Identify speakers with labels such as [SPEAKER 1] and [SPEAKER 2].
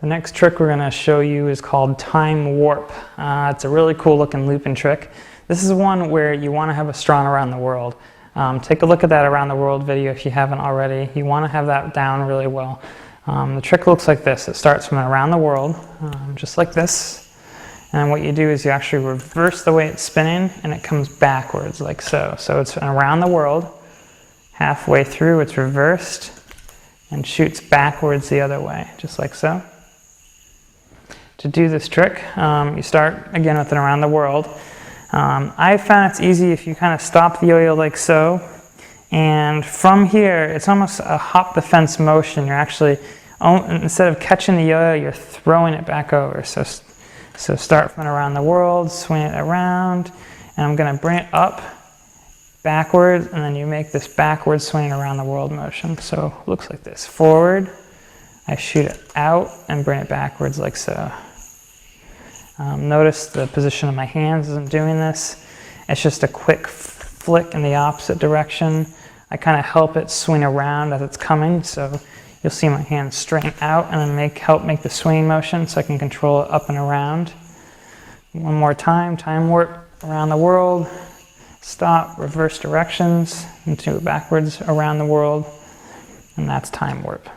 [SPEAKER 1] The next trick we're going to show you is called time warp. It's a really cool looking looping trick. This is one where you want to have a strong around the world. Take a look at that around the world video if you haven't already. You want to have that down really well. The trick looks like this. It starts from around the world, just like this. And what you do is you actually reverse the way it's spinning and it comes backwards like so. So it's around the world. Halfway through it's reversed and shoots backwards the other way, just like so. To do this trick, you start again with an around the world. I found it's easy if you kind of stop the yo-yo like so, and from here it's almost a hop the fence motion. You're actually, instead of catching the yo-yo, you're throwing it back over. So start from around the world, swing it around, and I'm going to bring it up, backwards, and then you make this backward swing around the world motion. So it looks like this. Forward, I shoot it out and bring it backwards like so. Notice the position of my hands as I'm doing this. It's just a quick flick in the opposite direction. I kind of help it swing around as it's coming, so you'll see my hands straighten out and then help make the swinging motion so I can control it up and around. One more time, time warp around the world, stop, reverse directions into backwards around the world, and that's time warp.